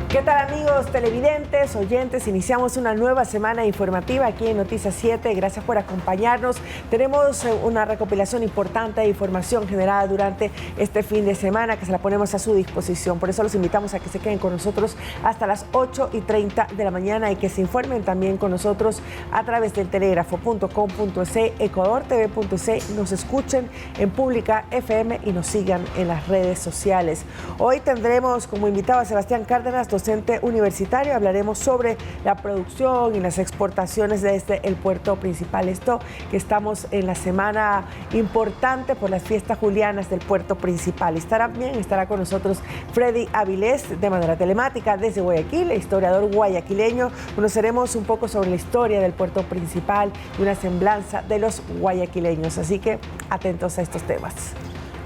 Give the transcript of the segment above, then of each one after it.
¿Qué tal, amigos televidentes, oyentes? Iniciamos una nueva semana informativa aquí en Noticias 7. Gracias por acompañarnos. Tenemos una recopilación importante de información generada durante este fin de semana que se la ponemos a su disposición. Por eso los invitamos a que se queden con nosotros hasta las 8:30 de la mañana y que se informen también con nosotros a través del telégrafo.com.es, ecuadortv.es, nos escuchen en Pública FM y nos sigan en las redes sociales. Hoy tendremos como invitado a Sebastián Cárdenas, docente universitario. Hablaremos sobre la producción y las exportaciones desde el puerto principal. Esto que estamos en la semana importante por las fiestas julianas del puerto principal. Estará con nosotros Freddy Avilés de manera telemática desde Guayaquil, historiador guayaquileño. Conoceremos un poco sobre la historia del puerto principal y una semblanza de los guayaquileños. Así que atentos a estos temas.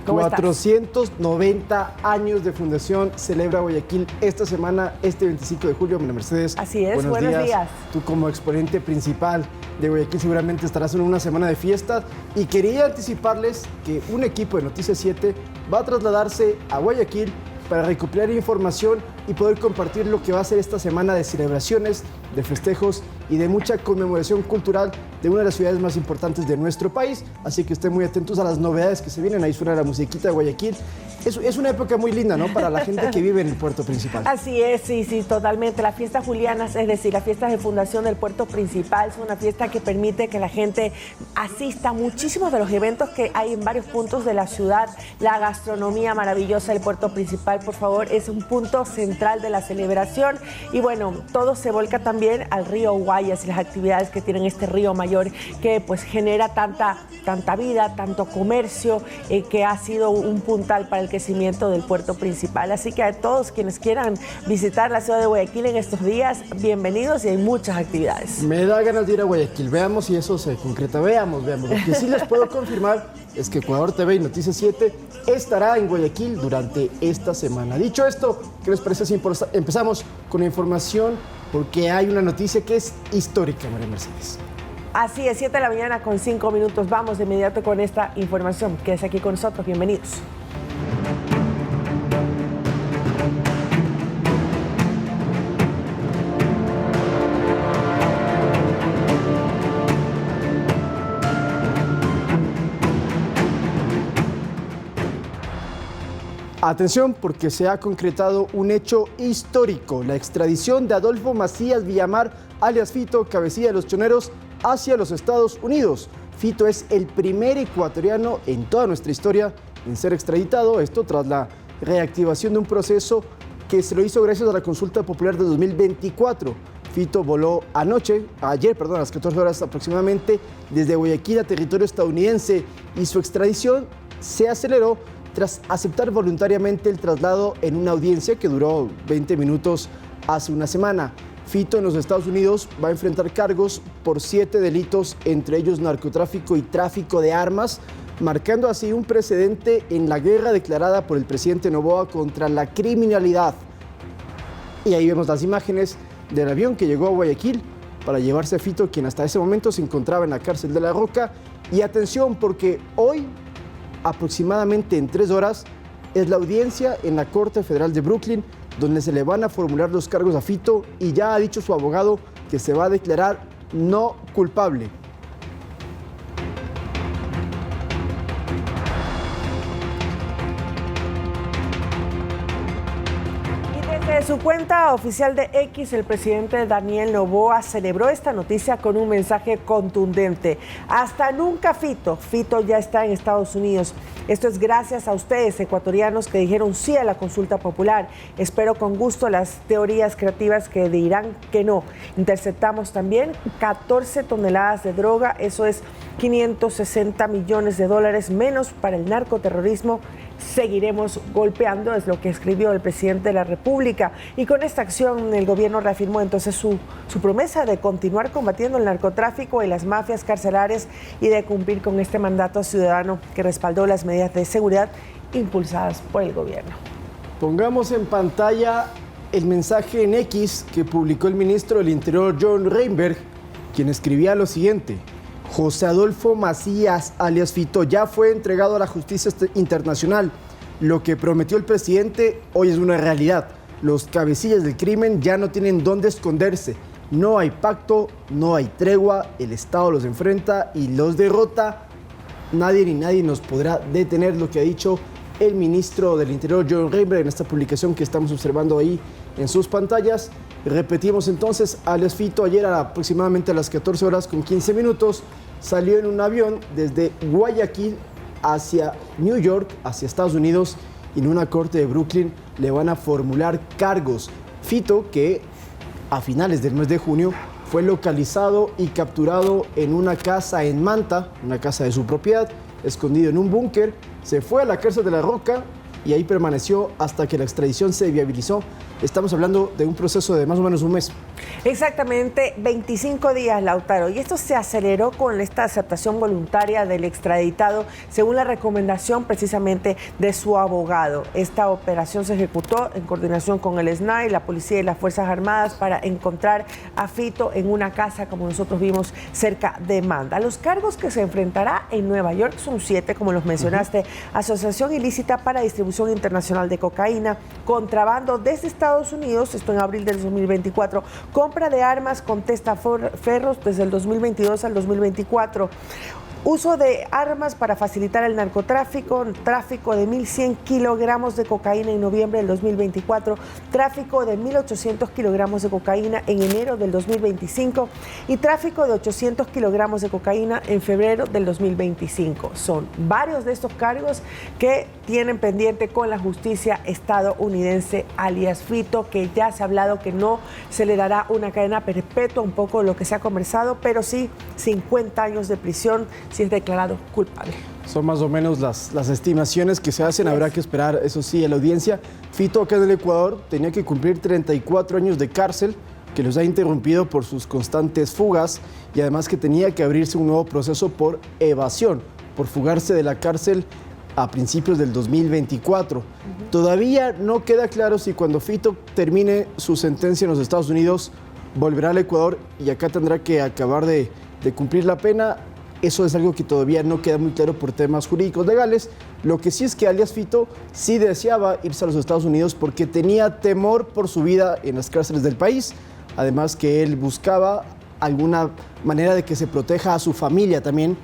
490 años de fundación celebra Guayaquil esta semana, este 25 de julio. María Mercedes. Así es, buenos días. Tú como exponente principal de Guayaquil seguramente estarás en una semana de fiestas y quería anticiparles que un equipo de Noticias 7 va a trasladarse a Guayaquil para recopilar información y poder compartir lo que va a ser esta semana de celebraciones, de festejos y de mucha conmemoración cultural de una de las ciudades más importantes de nuestro país. Así que estén muy atentos a las novedades que se vienen. Ahí suena la musiquita de Guayaquil. Es una época muy linda, ¿no? Para la gente que vive en el puerto principal. Así es, sí, totalmente. Las fiestas julianas, es decir, las fiestas de fundación del puerto principal, son una fiesta que permite que la gente asista a muchísimos de los eventos que hay en varios puntos de la ciudad. La gastronomía maravillosa del puerto principal, por favor, es un punto central de la celebración. Y bueno, todo se volca también al río Guayas y las actividades que tienen este río mayor que pues genera tanta vida, tanto comercio, que ha sido un puntal para el crecimiento del puerto principal. Así que a todos quienes quieran visitar la ciudad de Guayaquil en estos días, bienvenidos y hay muchas actividades. Me da ganas de ir a Guayaquil. Veamos si eso se concreta. Veamos. Lo que sí les puedo confirmar es que Ecuador TV y Noticias 7 estará en Guayaquil durante esta semana. Dicho esto, ¿qué les parece si empezamos con la información? Porque hay una noticia que es histórica, María Mercedes. Así es, 7 de la mañana con 5 minutos. Vamos de inmediato con esta información. Quédese aquí con nosotros. Bienvenidos. Atención, porque se ha concretado un hecho histórico, la extradición de Adolfo Macías Villamar, alias Fito, cabecilla de los choneros, hacia los Estados Unidos. Fito es el primer ecuatoriano en toda nuestra historia en ser extraditado, esto tras la reactivación de un proceso que se lo hizo gracias a la consulta popular de 2024. Fito voló ayer, a las 14 horas aproximadamente, desde Guayaquil a territorio estadounidense y su extradición se aceleró tras aceptar voluntariamente el traslado en una audiencia que duró 20 minutos hace una semana. Fito en los Estados Unidos va a enfrentar cargos por 7 delitos, entre ellos narcotráfico y tráfico de armas, marcando así un precedente en la guerra declarada por el presidente Noboa contra la criminalidad. Y ahí vemos las imágenes del avión que llegó a Guayaquil para llevarse a Fito, quien hasta ese momento se encontraba en la cárcel de La Roca. Y atención, porque hoy, aproximadamente en 3 horas, es la audiencia en la Corte Federal de Brooklyn, donde se le van a formular los cargos a Fito y ya ha dicho su abogado que se va a declarar no culpable. En su cuenta oficial de X, el presidente Daniel Noboa celebró esta noticia con un mensaje contundente. Hasta nunca Fito. Fito ya está en Estados Unidos. Esto es gracias a ustedes, ecuatorianos, que dijeron sí a la consulta popular. Espero con gusto las teorías creativas que dirán que no. Interceptamos también 14 toneladas de droga. Eso es 560 millones de dólares menos para el narcoterrorismo. Seguiremos golpeando, es lo que escribió el presidente de la República. Y con esta acción el gobierno reafirmó entonces su promesa de continuar combatiendo el narcotráfico y las mafias carcelarias y de cumplir con este mandato ciudadano que respaldó las medidas de seguridad impulsadas por el gobierno. Pongamos en pantalla el mensaje en X que publicó el ministro del Interior, John Reinberg, quien escribía lo siguiente: José Adolfo Macías, alias Fito, ya fue entregado a la justicia internacional. Lo que prometió el presidente hoy es una realidad. Los cabecillas del crimen ya no tienen dónde esconderse. No hay pacto, no hay tregua, el Estado los enfrenta y los derrota. Nadie ni nadie nos podrá detener, lo que ha dicho el ministro del Interior, John Rainbow, en esta publicación que estamos observando ahí en sus pantallas. Repetimos entonces, alias Fito, ayer aproximadamente a las 14 horas con 15 minutos, salió en un avión desde Guayaquil hacia New York, hacia Estados Unidos, y en una corte de Brooklyn le van a formular cargos. Fito, que a finales del mes de junio fue localizado y capturado en una casa en Manta, una casa de su propiedad, escondido en un búnker, se fue a la cárcel de La Roca y ahí permaneció hasta que la extradición se viabilizó. Estamos hablando de un proceso de más o menos un mes. Exactamente 25 días, Lautaro. Y esto se aceleró con esta aceptación voluntaria del extraditado, según la recomendación precisamente de su abogado. Esta operación se ejecutó en coordinación con el SNAI, la policía y las Fuerzas Armadas para encontrar a Fito en una casa, como nosotros vimos, cerca de Manta. Los cargos que se enfrentará en Nueva York son 7, como los mencionaste: asociación ilícita para distribución internacional de cocaína, contrabando desde Estados Unidos, esto en abril del 2024, compra de armas con testaferros desde el 2022 al 2024. Uso de armas para facilitar el narcotráfico, tráfico de 1.100 kilogramos de cocaína en noviembre del 2024, tráfico de 1.800 kilogramos de cocaína en enero del 2025 y tráfico de 800 kilogramos de cocaína en febrero del 2025. Son varios de estos cargos que tienen pendiente con la justicia estadounidense, alias Fito, que ya se ha hablado que no se le dará una cadena perpetua, un poco lo que se ha conversado, pero sí 50 años de prisión si es declarado culpable. Son más o menos las estimaciones que se hacen. Habrá que esperar, eso sí, a la audiencia. Fito, acá en el Ecuador, tenía que cumplir 34 años de cárcel, que los ha interrumpido por sus constantes fugas, y además que tenía que abrirse un nuevo proceso por evasión, por fugarse de la cárcel a principios del 2024. Todavía no queda claro si cuando Fito termine su sentencia en los Estados Unidos volverá al Ecuador y acá tendrá que acabar de cumplir la pena. Eso es algo que todavía no queda muy claro por temas jurídicos legales. Lo que sí es que alias Fito sí deseaba irse a los Estados Unidos porque tenía temor por su vida en las cárceles del país. Además que él buscaba alguna manera de que se proteja a su familia también,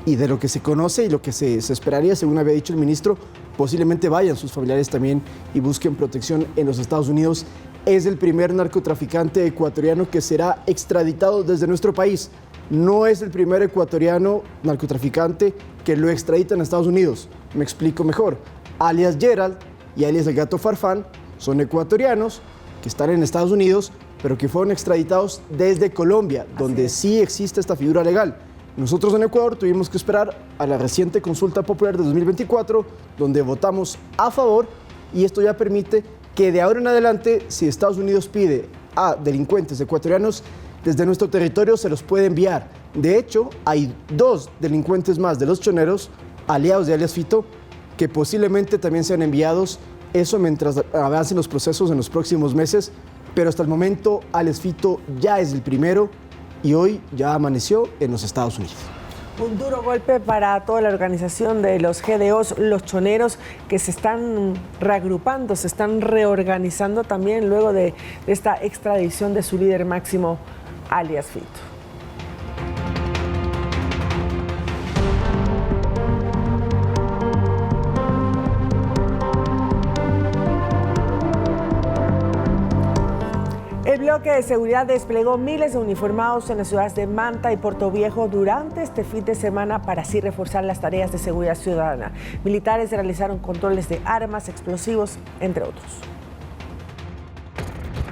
y de lo que se conoce y lo que se esperaría, según había dicho el ministro, posiblemente vayan sus familiares también y busquen protección en los Estados Unidos. Es el primer narcotraficante ecuatoriano que será extraditado desde nuestro país. No es el primer ecuatoriano narcotraficante que lo extraditan a Estados Unidos. Me explico mejor. Alias Gerald y alias el Gato Farfán son ecuatorianos que están en Estados Unidos, pero que fueron extraditados desde Colombia, donde sí existe esta figura legal. Nosotros en Ecuador tuvimos que esperar a la reciente consulta popular de 2024, donde votamos a favor, y esto ya permite que de ahora en adelante, si Estados Unidos pide a delincuentes ecuatorianos, desde nuestro territorio se los puede enviar. De hecho, hay 2 delincuentes más de los choneros, aliados de alias Fito, que posiblemente también sean enviados, eso mientras avancen los procesos en los próximos meses, pero hasta el momento alias Fito ya es el primero y hoy ya amaneció en los Estados Unidos. Un duro golpe para toda la organización de los GDOs, los choneros, que se están reagrupando, se están reorganizando también luego de esta extradición de su líder máximo, alias Fito. El bloque de seguridad desplegó miles de uniformados en las ciudades de Manta y Portoviejo durante este fin de semana para así reforzar las tareas de seguridad ciudadana. Militares realizaron controles de armas, explosivos, entre otros.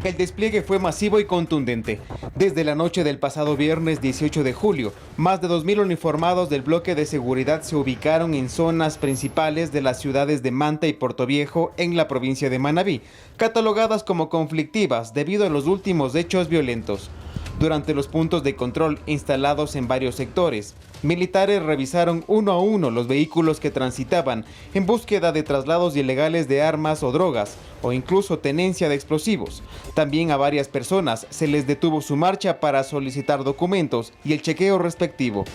El despliegue fue masivo y contundente. Desde la noche del pasado viernes 18 de julio, más de 2.000 uniformados del bloque de seguridad se ubicaron en zonas principales de las ciudades de Manta y Portoviejo en la provincia de Manabí, catalogadas como conflictivas debido a los últimos hechos violentos. Durante los puntos de control instalados en varios sectores, militares revisaron uno a uno los vehículos que transitaban en búsqueda de traslados ilegales de armas o drogas, o incluso tenencia de explosivos. También a varias personas se les detuvo su marcha para solicitar documentos y el chequeo respectivo.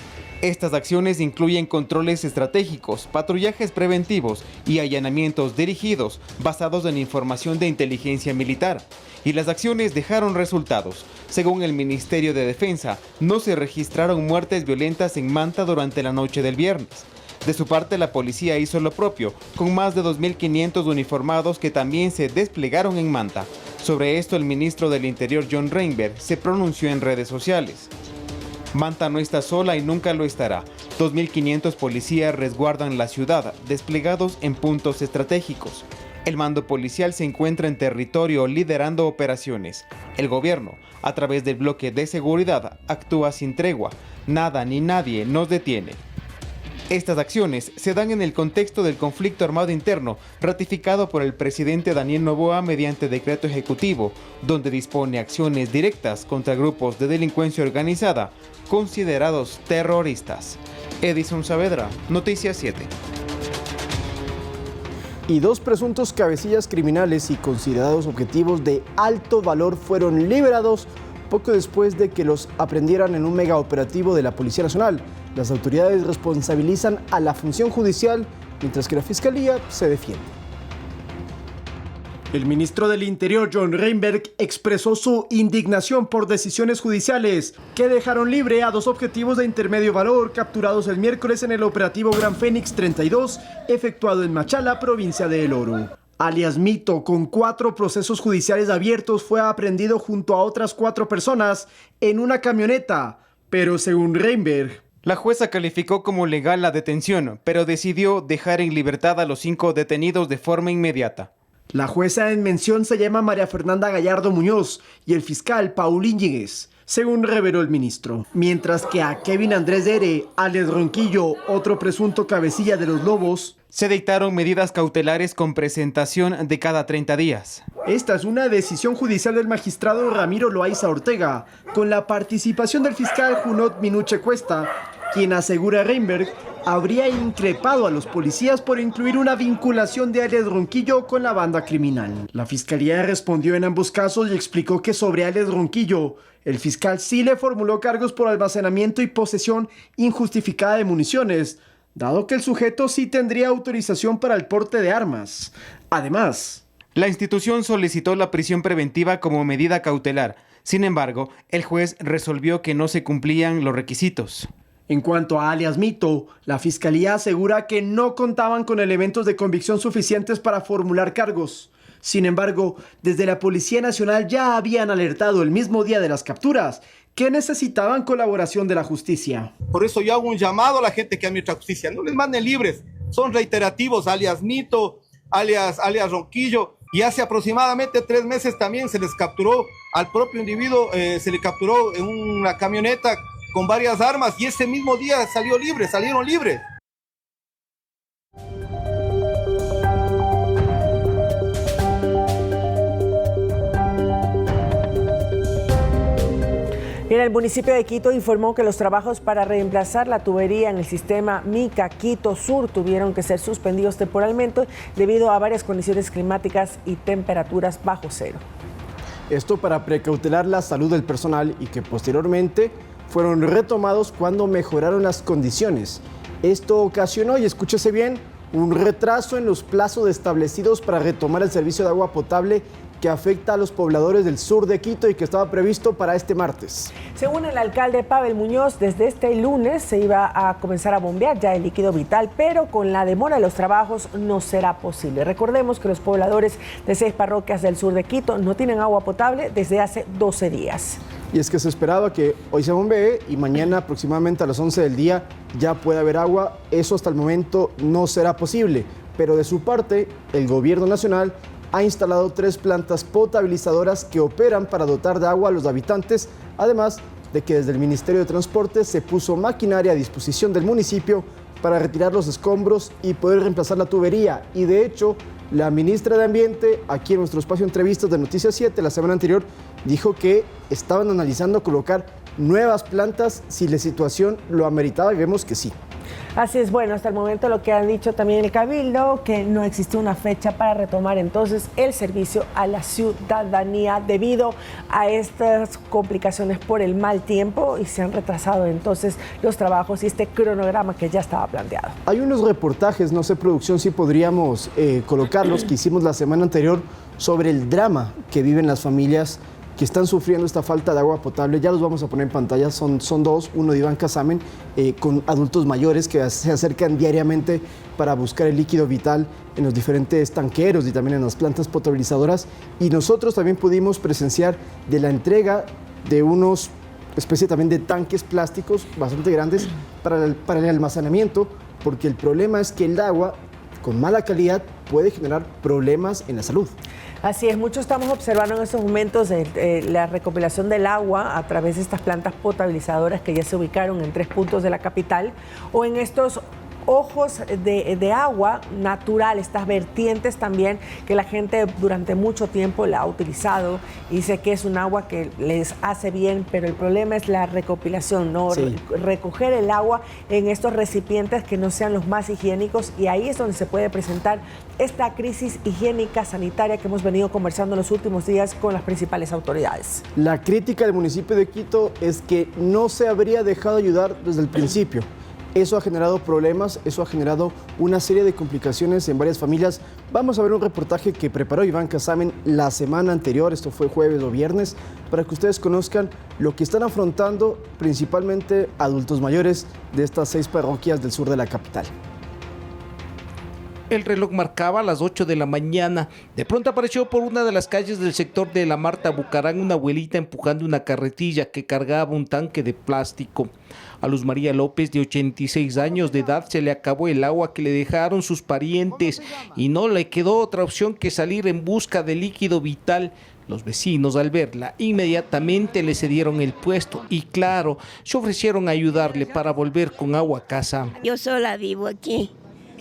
Estas acciones incluyen controles estratégicos, patrullajes preventivos y allanamientos dirigidos basados en información de inteligencia militar. Y las acciones dejaron resultados. Según el Ministerio de Defensa, no se registraron muertes violentas en Manta durante la noche del viernes. De su parte, la policía hizo lo propio, con más de 2.500 uniformados que también se desplegaron en Manta. Sobre esto, el ministro del Interior, John Reinberg, se pronunció en redes sociales. Manta no está sola y nunca lo estará. 2.500 policías resguardan la ciudad, desplegados en puntos estratégicos. El mando policial se encuentra en territorio liderando operaciones. El gobierno, a través del bloque de seguridad, actúa sin tregua. Nada ni nadie nos detiene. Estas acciones se dan en el contexto del conflicto armado interno ratificado por el presidente Daniel Noboa mediante decreto ejecutivo, donde dispone acciones directas contra grupos de delincuencia organizada considerados terroristas. Edison Saavedra, Noticias 7. Y 2 presuntos cabecillas criminales y considerados objetivos de alto valor fueron liberados poco después de que los aprendieran en un megaoperativo de la Policía Nacional. Las autoridades responsabilizan a la función judicial, mientras que la Fiscalía se defiende. El ministro del Interior, John Reinberg, expresó su indignación por decisiones judiciales que dejaron libre a 2 objetivos de intermedio valor capturados el miércoles en el operativo Gran Fénix 32, efectuado en Machala, provincia de El Oro. Alias Mito, con 4 procesos judiciales abiertos, fue aprehendido junto a otras 4 personas en una camioneta, pero según Reinberg, la jueza calificó como legal la detención, pero decidió dejar en libertad a los 5 detenidos de forma inmediata. La jueza en mención se llama María Fernanda Gallardo Muñoz y el fiscal Paul Íñiguez, según reveló el ministro. Mientras que a Kevin Andrés Dere, alias Ronquillo, otro presunto cabecilla de los Lobos, se dictaron medidas cautelares con presentación de cada 30 días. Esta es una decisión judicial del magistrado Ramiro Loaiza Ortega, con la participación del fiscal Junot Minuche Cuesta, quien asegura a Reinberg habría increpado a los policías por incluir una vinculación de alias Ronquillo con la banda criminal. La fiscalía respondió en ambos casos y explicó que sobre alias Ronquillo, el fiscal sí le formuló cargos por almacenamiento y posesión injustificada de municiones, dado que el sujeto sí tendría autorización para el porte de armas. Además, la institución solicitó la prisión preventiva como medida cautelar. Sin embargo, el juez resolvió que no se cumplían los requisitos. En cuanto a alias Mito, la fiscalía asegura que no contaban con elementos de convicción suficientes para formular cargos. Sin embargo, desde la Policía Nacional ya habían alertado el mismo día de las capturas que necesitaban colaboración de la justicia. Por eso yo hago un llamado a la gente que administra justicia, no les manden libres, son reiterativos, alias Mito, alias Ronquillo, y hace aproximadamente 3 meses también se les capturó al propio individuo, se le capturó en una camioneta con varias armas y ese mismo día salieron libres. Bien, el municipio de Quito informó que los trabajos para reemplazar la tubería en el sistema Mica Quito Sur tuvieron que ser suspendidos temporalmente debido a varias condiciones climáticas y temperaturas bajo cero. Esto para precautelar la salud del personal y que posteriormente fueron retomados cuando mejoraron las condiciones. Esto ocasionó, y escúchese bien, un retraso en los plazos establecidos para retomar el servicio de agua potable que afecta a los pobladores del sur de Quito y que estaba previsto para este martes. Según el alcalde Pavel Muñoz, desde este lunes se iba a comenzar a bombear ya el líquido vital, pero con la demora de los trabajos no será posible. Recordemos que los pobladores de 6 parroquias del sur de Quito no tienen agua potable desde hace 12 días. Y es que se esperaba que hoy se bombee y mañana aproximadamente a las 11 del día ya pueda haber agua. Eso hasta el momento no será posible, pero de su parte el gobierno nacional ha instalado 3 plantas potabilizadoras que operan para dotar de agua a los habitantes, además de que desde el Ministerio de Transporte se puso maquinaria a disposición del municipio para retirar los escombros y poder reemplazar la tubería. Y de hecho, la ministra de Ambiente, aquí en nuestro espacio de entrevistas de Noticias 7, la semana anterior, dijo que estaban analizando colocar nuevas plantas si la situación lo ameritaba y vemos que sí. Así es, bueno, hasta el momento lo que han dicho también el Cabildo, que no existe una fecha para retomar entonces el servicio a la ciudadanía debido a estas complicaciones por el mal tiempo y se han retrasado entonces los trabajos y este cronograma que ya estaba planteado. Hay unos reportajes, no sé, producción, si podríamos colocarlos, que hicimos la semana anterior sobre el drama que viven las familias que están sufriendo esta falta de agua potable. Ya los vamos a poner en pantalla, son dos, uno de Iván Casamen, con adultos mayores que se acercan diariamente para buscar el líquido vital en los diferentes tanqueros y también en las plantas potabilizadoras. Y nosotros también pudimos presenciar de la entrega de unos especie también de tanques plásticos bastante grandes para el almacenamiento, porque el problema es que el agua con mala calidad puede generar problemas en la salud. Así es, muchos estamos observando en estos momentos la recopilación del agua a través de estas plantas potabilizadoras que ya se ubicaron en 3 puntos de la capital o en estos ojos de agua natural, estas vertientes también que la gente durante mucho tiempo la ha utilizado y dice que es un agua que les hace bien, pero el problema es la recopilación, ¿no? Sí. Recoger el agua en estos recipientes que no sean los más higiénicos y ahí es donde se puede presentar esta crisis higiénica sanitaria que hemos venido conversando en los últimos días con las principales autoridades. La crítica del municipio de Quito es que no se habría dejado ayudar desde el principio. Eso ha generado problemas, eso ha generado una serie de complicaciones en varias familias. Vamos a ver un reportaje que preparó Iván Casamen la semana anterior, esto fue jueves o viernes, para que ustedes conozcan lo que están afrontando principalmente adultos mayores de estas 6 parroquias del sur de la capital. El reloj marcaba las 8 de la mañana. De pronto apareció por una de las calles del sector de la Marta Bucarán una abuelita empujando una carretilla que cargaba un tanque de plástico. A Luz María López, de 86 años de edad, se le acabó el agua que le dejaron sus parientes y no le quedó otra opción que salir en busca de líquido vital. Los vecinos, al verla, inmediatamente le cedieron el puesto y, claro, se ofrecieron a ayudarle para volver con agua a casa. Yo sola vivo aquí.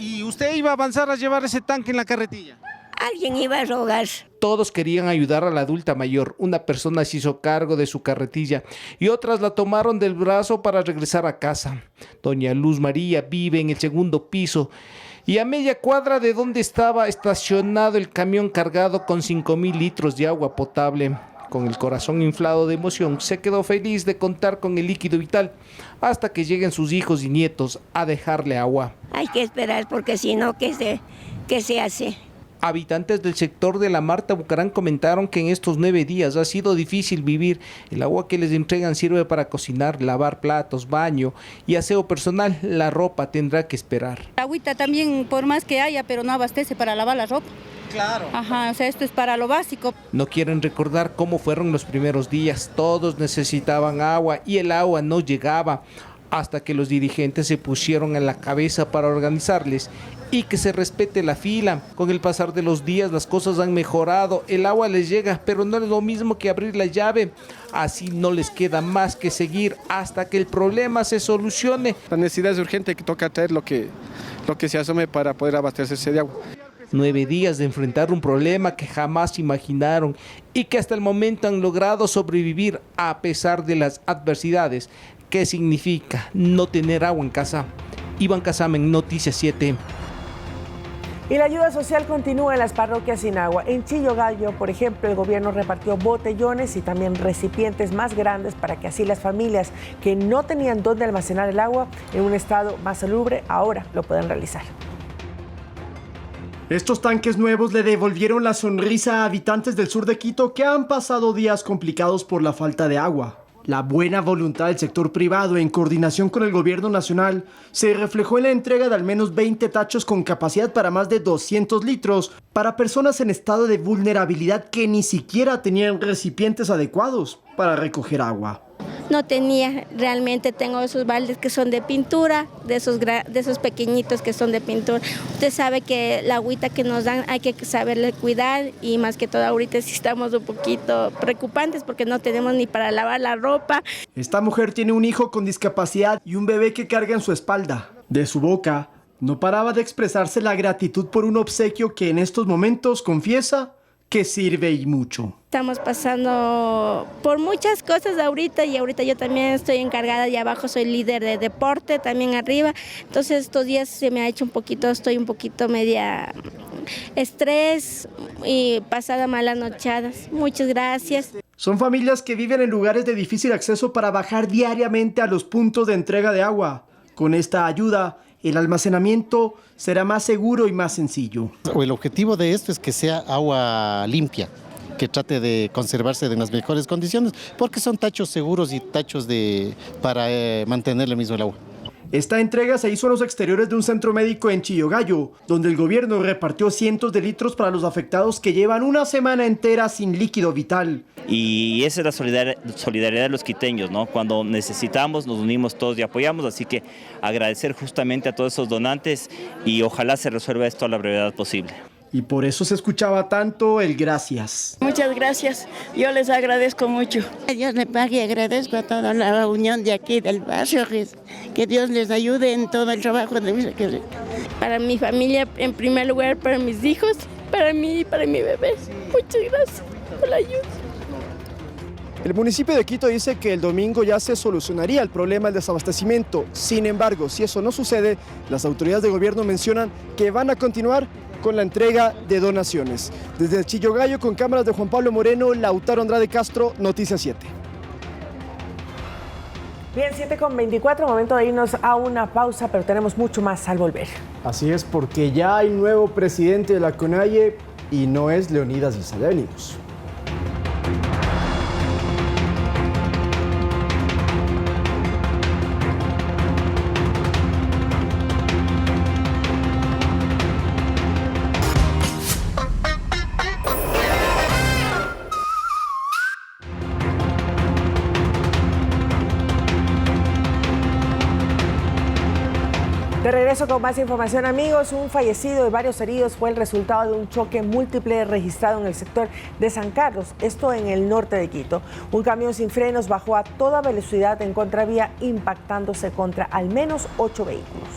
¿Y usted iba a avanzar a llevar ese tanque en la carretilla? Alguien iba a rogar. Todos querían ayudar a la adulta mayor. Una persona se hizo cargo de su carretilla y otras la tomaron del brazo para regresar a casa. Doña Luz María vive en el 2º piso y a media cuadra de donde estaba estacionado el camión cargado con 5,000 litros de agua potable. Con el corazón inflado de emoción, se quedó feliz de contar con el líquido vital hasta que lleguen sus hijos y nietos a dejarle agua. Hay que esperar porque si no, ¿qué se hace? Habitantes del sector de la Marta Bucarán comentaron que en estos 9 días ha sido difícil vivir. El agua que les entregan sirve para cocinar, lavar platos, baño y aseo personal. La ropa tendrá que esperar. La agüita también, por más que haya, pero no abastece para lavar la ropa. Claro. Ajá, o sea, esto es para lo básico. No quieren recordar cómo fueron los primeros días. Todos necesitaban agua y el agua no llegaba, hasta que los dirigentes se pusieron en la cabeza para organizarles y que se respete la fila. Con el pasar de los días las cosas han mejorado, el agua les llega, pero no es lo mismo que abrir la llave. Así no les queda más que seguir hasta que el problema se solucione. La necesidad es urgente, que toca traer lo que se asome para poder abastecerse de agua. 9 días de enfrentar un problema que jamás imaginaron y que hasta el momento han logrado sobrevivir a pesar de las adversidades. ¿Qué significa no tener agua en casa? Iván Casamen, Noticias 7. Y la ayuda social continúa en las parroquias sin agua. En Chillo Gallo, por ejemplo, el gobierno repartió botellones y también recipientes más grandes para que así las familias que no tenían dónde almacenar el agua en un estado más salubre ahora lo puedan realizar. Estos tanques nuevos le devolvieron la sonrisa a habitantes del sur de Quito que han pasado días complicados por la falta de agua. La buena voluntad del sector privado en coordinación con el gobierno nacional se reflejó en la entrega de al menos 20 tachos con capacidad para más de 200 litros para personas en estado de vulnerabilidad que ni siquiera tenían recipientes adecuados para recoger agua. No tenía, realmente tengo esos baldes que son de pintura, de esos pequeñitos que son de pintura. Usted sabe que la agüita que nos dan hay que saberle cuidar y más que todo ahorita sí estamos un poquito preocupantes porque no tenemos ni para lavar la ropa. Esta mujer tiene un hijo con discapacidad y un bebé que carga en su espalda. De su boca no paraba de expresarse la gratitud por un obsequio que en estos momentos, confiesa, que sirve y mucho. Estamos pasando por muchas cosas ahorita y ahorita yo también estoy encargada y abajo soy líder de deporte, también arriba. Entonces estos días se me ha hecho estoy un poquito media estrés y pasada malas nochadas. Muchas gracias. Son familias que viven en lugares de difícil acceso para bajar diariamente a los puntos de entrega de agua. Con esta ayuda, el almacenamiento será más seguro y más sencillo. El objetivo de esto es que sea agua limpia, que trate de conservarse en las mejores condiciones, porque son tachos seguros y tachos para mantenerle mismo el agua. Esta entrega se hizo en los exteriores de un centro médico en Chillogallo, donde el gobierno repartió cientos de litros para los afectados que llevan una semana entera sin líquido vital. Y esa es la solidaridad de los quiteños, ¿no? Cuando necesitamos nos unimos todos y apoyamos, así que agradecer justamente a todos esos donantes y ojalá se resuelva esto a la brevedad posible. Y por eso se escuchaba tanto el gracias. Muchas gracias, yo les agradezco mucho. Dios le pague y agradezco a toda la unión de aquí del barrio, que Dios les ayude en todo el trabajo. Para mi familia, en primer lugar, para mis hijos, para mí y para mi bebé. Muchas gracias por la ayuda. El municipio de Quito dice que el domingo ya se solucionaría el problema del desabastecimiento. Sin embargo, si eso no sucede, las autoridades de gobierno mencionan que van a continuar con la entrega de donaciones. Desde Chillogallo, con cámaras de Juan Pablo Moreno, Lautaro Andrade Castro, Noticias 7. Bien, 7:24, momento de irnos a una pausa, pero tenemos mucho más al volver. Así es, porque ya hay nuevo presidente de la CONAIE y no es Leonidas Issa. Ya venimos. De regreso con más información, amigos. Un fallecido y varios heridos fue el resultado de un choque múltiple registrado en el sector de San Carlos, esto en el norte de Quito. Un camión sin frenos bajó a toda velocidad en contravía, impactándose contra al menos 8 vehículos.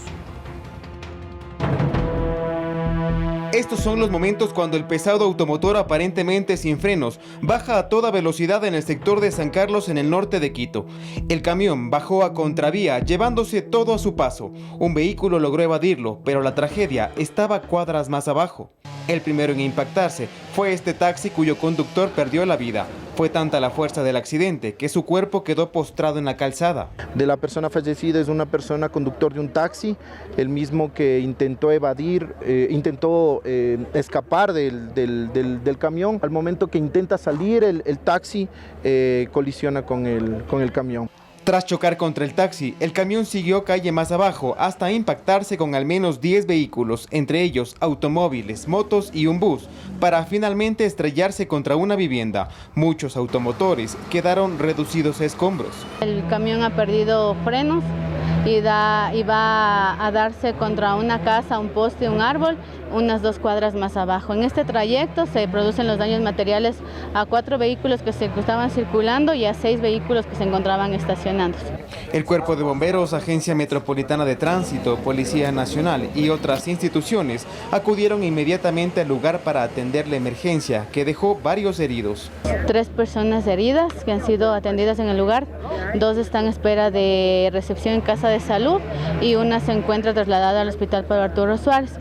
Estos son los momentos cuando el pesado automotor, aparentemente sin frenos, baja a toda velocidad en el sector de San Carlos, en el norte de Quito. El camión bajó a contravía, llevándose todo a su paso. Un vehículo logró evadirlo, pero la tragedia estaba cuadras más abajo. El primero en impactarse fue este taxi, cuyo conductor perdió la vida. Fue tanta la fuerza del accidente que su cuerpo quedó postrado en la calzada. De la persona fallecida es una persona conductor de un taxi, el mismo que intentó evadir, escapar del camión. Al momento que intenta salir el taxi, colisiona con el camión. Tras chocar contra el taxi, el camión siguió calle más abajo hasta impactarse con al menos 10 vehículos, entre ellos automóviles, motos y un bus, para finalmente estrellarse contra una vivienda. Muchos automotores quedaron reducidos a escombros. El camión ha perdido frenos y va a darse contra una casa, un poste, un árbol, unas 2 cuadras más abajo. En este trayecto se producen los daños materiales a 4 vehículos que se estaban circulando y a 6 vehículos que se encontraban estacionados. El Cuerpo de Bomberos, Agencia Metropolitana de Tránsito, Policía Nacional y otras instituciones acudieron inmediatamente al lugar para atender la emergencia, que dejó varios heridos. 3 personas heridas que han sido atendidas en el lugar, 2 están en espera de recepción en casa de salud y una se encuentra trasladada al hospital Pedro Arturo Suárez.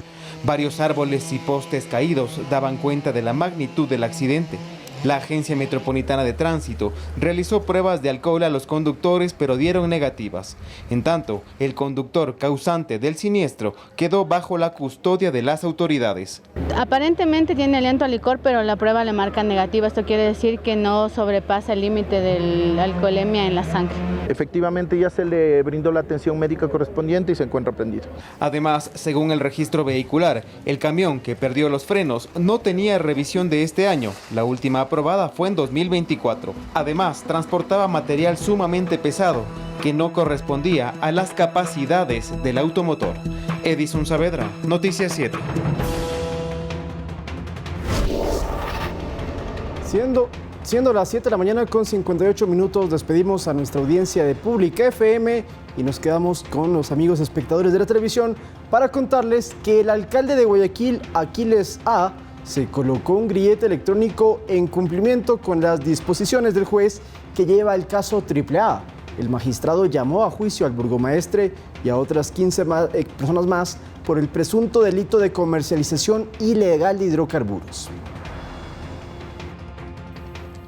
Varios árboles y postes caídos daban cuenta de la magnitud del accidente. La Agencia Metropolitana de Tránsito realizó pruebas de alcohol a los conductores, pero dieron negativas. En tanto, el conductor causante del siniestro quedó bajo la custodia de las autoridades. Aparentemente tiene aliento a licor, pero la prueba le marca negativa. Esto quiere decir que no sobrepasa el límite de la alcoholemia en la sangre. Efectivamente ya se le brindó la atención médica correspondiente y se encuentra prendido. Además, según el registro vehicular, el camión que perdió los frenos no tenía revisión de este año. La última aprobada fue en 2024. Además, transportaba material sumamente pesado que no correspondía a las capacidades del automotor. Edison Saavedra, Noticias 7. Siendo las 7 de la mañana con 58 minutos, despedimos a nuestra audiencia de Pública FM y nos quedamos con los amigos espectadores de la televisión para contarles que el alcalde de Guayaquil, Aquiles A., se colocó un grillete electrónico en cumplimiento con las disposiciones del juez que lleva el caso AAA. El magistrado llamó a juicio al burgomaestre y a otras 15 personas más por el presunto delito de comercialización ilegal de hidrocarburos.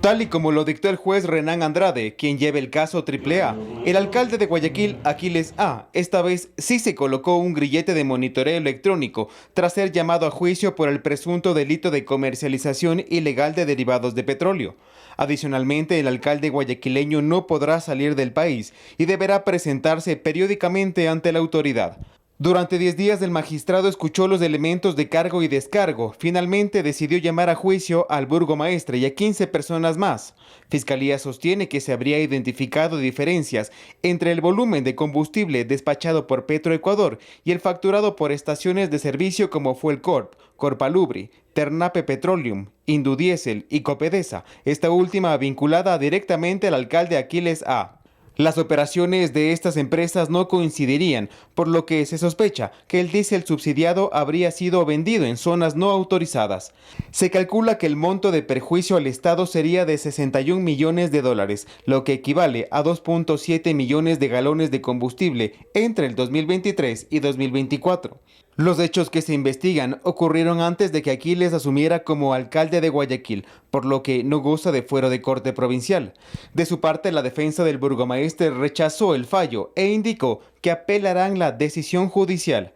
Tal y como lo dictó el juez Renan Andrade, quien lleva el caso AAA, el alcalde de Guayaquil, Aquiles A., esta vez sí se colocó un grillete de monitoreo electrónico tras ser llamado a juicio por el presunto delito de comercialización ilegal de derivados de petróleo. Adicionalmente, el alcalde guayaquileño no podrá salir del país y deberá presentarse periódicamente ante la autoridad. Durante 10 días el magistrado escuchó los elementos de cargo y descargo. Finalmente decidió llamar a juicio al burgomaestre y a 15 personas más. Fiscalía sostiene que se habría identificado diferencias entre el volumen de combustible despachado por Petroecuador y el facturado por estaciones de servicio como Fuelcorp, Corpalubri, Ternape Petroleum, Indudiesel y Copedesa, esta última vinculada directamente al alcalde Aquiles A. Las operaciones de estas empresas no coincidirían, por lo que se sospecha que el diésel subsidiado habría sido vendido en zonas no autorizadas. Se calcula que el monto de perjuicio al Estado sería de 61 millones de dólares, lo que equivale a 2.7 millones de galones de combustible entre el 2023 y 2024. Los hechos que se investigan ocurrieron antes de que Aquiles asumiera como alcalde de Guayaquil, por lo que no goza de fuero de corte provincial. De su parte, la defensa del burgomaestre rechazó el fallo e indicó que apelarán la decisión judicial.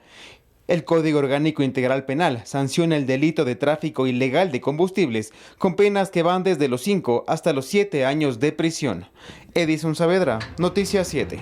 El Código Orgánico Integral Penal sanciona el delito de tráfico ilegal de combustibles con penas que van desde los 5 hasta los 7 años de prisión. Edison Saavedra, Noticias 7.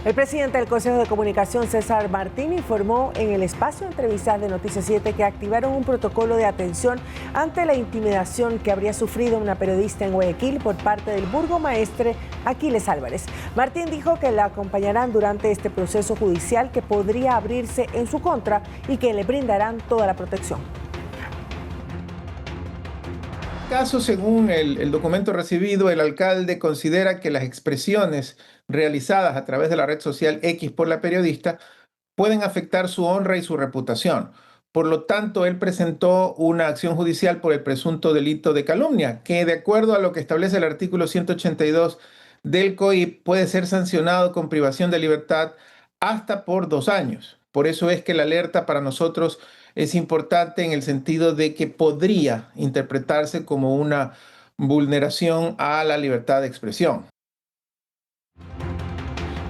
El presidente del Consejo de Comunicación, César Martín, informó en el espacio de entrevistas de Noticias 7 que activaron un protocolo de atención ante la intimidación que habría sufrido una periodista en Guayaquil por parte del burgomaestre Aquiles Álvarez. Martín dijo que la acompañarán durante este proceso judicial que podría abrirse en su contra y que le brindarán toda la protección. Caso, según el documento recibido, el alcalde considera que las expresiones realizadas a través de la red social X por la periodista pueden afectar su honra y su reputación. Por lo tanto, él presentó una acción judicial por el presunto delito de calumnia, que de acuerdo a lo que establece el artículo 182 del COIP puede ser sancionado con privación de libertad hasta por 2 años. Por eso es que la alerta para nosotros es importante en el sentido de que podría interpretarse como una vulneración a la libertad de expresión.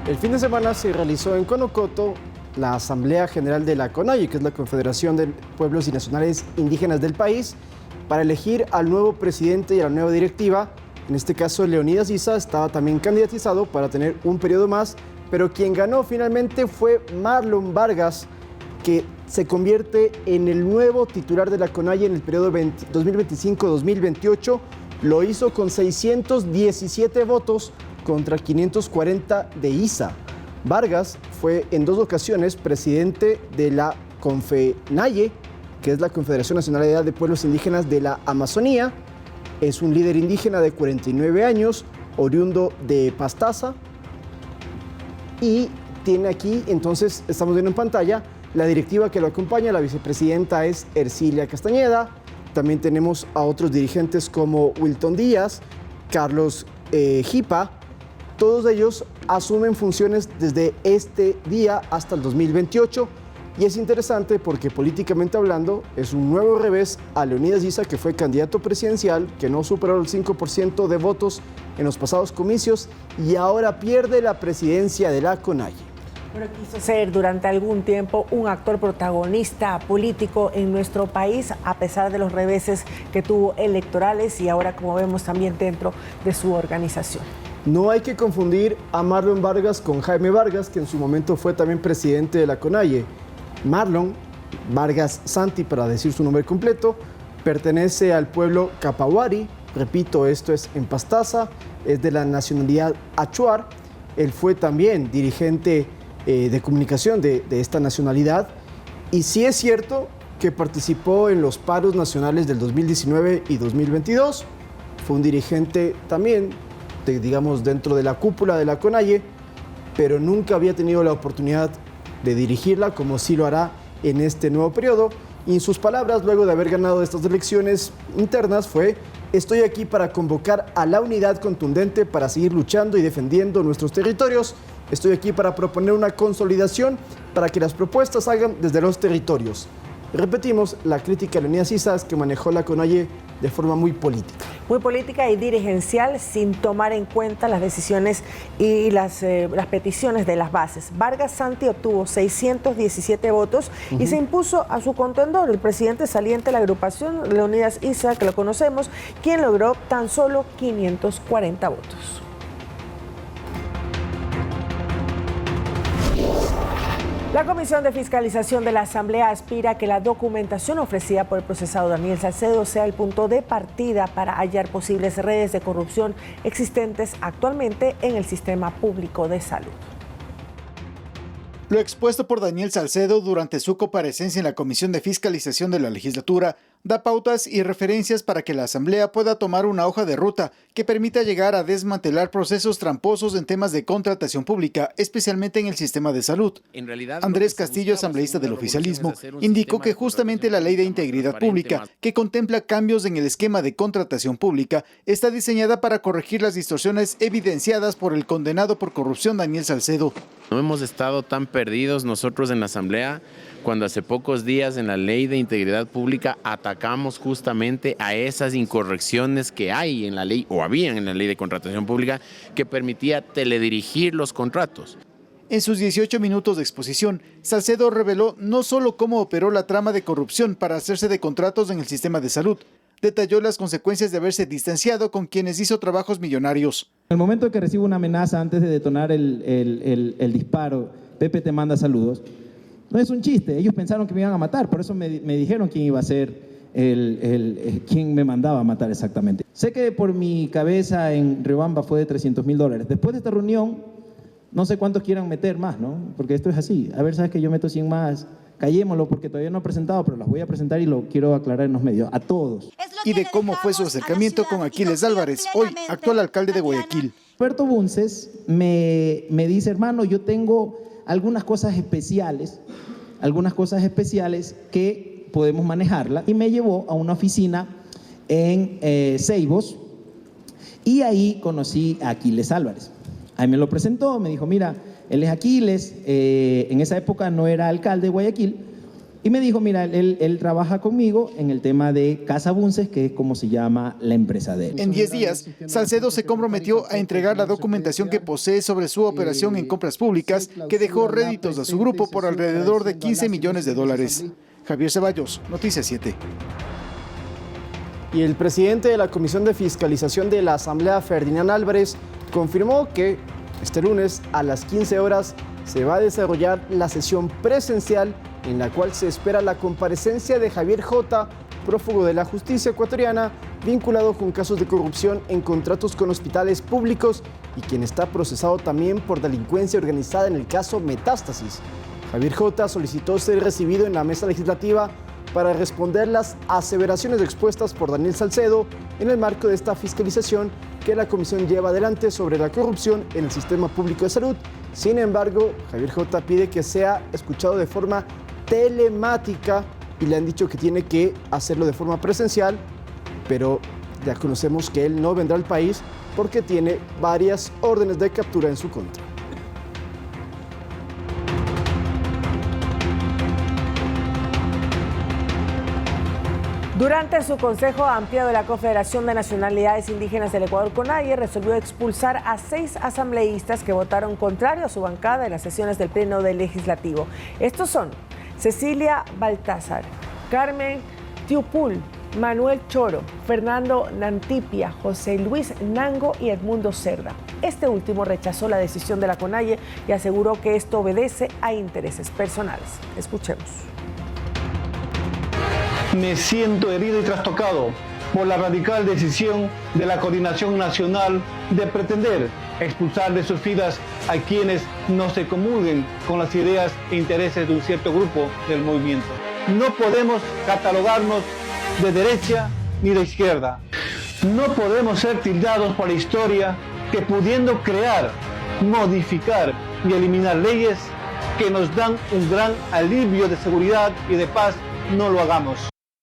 El fin de semana se realizó en Conocoto la Asamblea General de la CONAIE, que es la Confederación de Pueblos y Nacionales Indígenas del país, para elegir al nuevo presidente y a la nueva directiva. En este caso, Leonidas Issa estaba también candidatizado para tener un periodo más, pero quien ganó finalmente fue Marlon Vargas, que se convierte en el nuevo titular de la CONAIE en el periodo 2025-2028. Lo hizo con 617 votos contra 540 de Issa. Vargas fue en 2 ocasiones presidente de la CONFENAIE, que es la Confederación Nacional de Pueblos Indígenas de la Amazonía. Es un líder indígena de 49 años, oriundo de Pastaza. Y tiene aquí, entonces, estamos viendo en pantalla, la directiva que lo acompaña. La vicepresidenta es Ercilia Castañeda. También tenemos a otros dirigentes como Wilton Díaz, Carlos Jipa. Todos ellos asumen funciones desde este día hasta el 2028. Y es interesante porque políticamente hablando es un nuevo revés a Leonidas Issa, que fue candidato presidencial, que no superó el 5% de votos en los pasados comicios y ahora pierde la presidencia de la CONAIE. Pero quiso ser durante algún tiempo un actor protagonista político en nuestro país, a pesar de los reveses que tuvo electorales y ahora, como vemos, también dentro de su organización. No hay que confundir a Marlon Vargas con Jaime Vargas, que en su momento fue también presidente de la CONAIE. Marlon Vargas Santi, para decir su nombre completo, pertenece al pueblo Capahuari. Repito, esto es en Pastaza, es de la nacionalidad achuar. Él fue también dirigente de comunicación de esta nacionalidad. Y sí es cierto que participó en los paros nacionales del 2019 y 2022. Fue un dirigente también, digamos, dentro de la cúpula de la CONAIE, pero nunca había tenido la oportunidad de dirigirla como sí lo hará en este nuevo periodo. Y en sus palabras, luego de haber ganado estas elecciones internas, fue: estoy aquí para convocar a la unidad contundente para seguir luchando y defendiendo nuestros territorios. Estoy aquí para proponer una consolidación para que las propuestas salgan desde los territorios. Repetimos la crítica a Leonidas Isas, que manejó la CONAIE de forma muy política. Muy política y dirigencial, sin tomar en cuenta las decisiones y las peticiones de las bases. Vargas Santi obtuvo 617 votos y se impuso a su contendor, el presidente saliente de la agrupación, Leonidas Isas, que lo conocemos, quien logró tan solo 540 votos. La Comisión de Fiscalización de la Asamblea aspira a que la documentación ofrecida por el procesado Daniel Salcedo sea el punto de partida para hallar posibles redes de corrupción existentes actualmente en el sistema público de salud. Lo expuesto por Daniel Salcedo durante su comparecencia en la Comisión de Fiscalización de la Legislatura da pautas y referencias para que la Asamblea pueda tomar una hoja de ruta que permita llegar a desmantelar procesos tramposos en temas de contratación pública, especialmente en el sistema de salud. Andrés Castillo, asambleísta del oficialismo, indicó que justamente la Ley de Integridad Pública, que contempla cambios en el esquema de contratación pública, está diseñada para corregir las distorsiones evidenciadas por el condenado por corrupción Daniel Salcedo. No hemos estado tan perdidos nosotros en la Asamblea cuando hace pocos días en la Ley de Integridad Pública atacamos justamente a esas incorrecciones que hay en la ley o habían en la Ley de Contratación Pública que permitía teledirigir los contratos. En sus 18 minutos de exposición, Salcedo reveló no solo cómo operó la trama de corrupción para hacerse de contratos en el sistema de salud, detalló las consecuencias de haberse distanciado con quienes hizo trabajos millonarios. En el momento que recibo una amenaza antes de detonar el disparo, Pepe te manda saludos. No es un chiste, ellos pensaron que me iban a matar, por eso me dijeron quién iba a ser quién me mandaba a matar exactamente. Sé que por mi cabeza en Riobamba fue de $300,000. Después de esta reunión, no sé cuántos quieran meter más, ¿no? Porque esto es así. A ver, sabes que yo meto 100 más, callémoslo porque todavía no he presentado, pero las voy a presentar y lo quiero aclarar en los medios, a todos. Y de cómo fue su acercamiento con Aquiles Álvarez, hoy actual alcalde de Guayaquil. Roberto Bunces me dice: hermano, yo tengo algunas cosas especiales que podemos manejarla, y me llevó a una oficina en Ceibos y ahí conocí a Aquiles Álvarez. Ahí me lo presentó, me dijo: mira, él es Aquiles, en esa época no era alcalde de Guayaquil, y me dijo: mira, él trabaja conmigo en el tema de Casa Bunces, que es como se llama la empresa de él. En 10 días, Salcedo se comprometió a entregar la documentación que posee sobre su operación en compras públicas, que dejó réditos a su grupo por alrededor de $15 millones. Javier Ceballos, Noticias 7. Y el presidente de la Comisión de Fiscalización de la Asamblea, Ferdinand Álvarez, confirmó que este lunes a las 15 horas se va a desarrollar la sesión presencial en la cual se espera la comparecencia de Javier J., prófugo de la justicia ecuatoriana, vinculado con casos de corrupción en contratos con hospitales públicos y quien está procesado también por delincuencia organizada en el caso Metástasis. Javier J. solicitó ser recibido en la mesa legislativa para responder las aseveraciones expuestas por Daniel Salcedo en el marco de esta fiscalización que la comisión lleva adelante sobre la corrupción en el sistema público de salud. Sin embargo, Javier J. pide que sea escuchado de forma telemática y le han dicho que tiene que hacerlo de forma presencial, pero ya conocemos que él no vendrá al país porque tiene varias órdenes de captura en su contra. Durante su consejo ampliado de la Confederación de Nacionalidades Indígenas del Ecuador, CONAIE, resolvió expulsar a 6 asambleístas que votaron contrario a su bancada en las sesiones del Pleno del Legislativo. Estos son Cecilia Baltázar, Carmen Tiupul, Manuel Choro, Fernando Nantipia, José Luis Nango y Edmundo Cerda. Este último rechazó la decisión de la CONAIE y aseguró que esto obedece a intereses personales. Escuchemos. Me siento herido y trastocado por la radical decisión de la Coordinación Nacional de pretender expulsar de sus filas a quienes no se comulguen con las ideas e intereses de un cierto grupo del movimiento. No podemos catalogarnos de derecha ni de izquierda. No podemos ser tildados por la historia que, pudiendo crear, modificar y eliminar leyes que nos dan un gran alivio de seguridad y de paz no lo hagamos.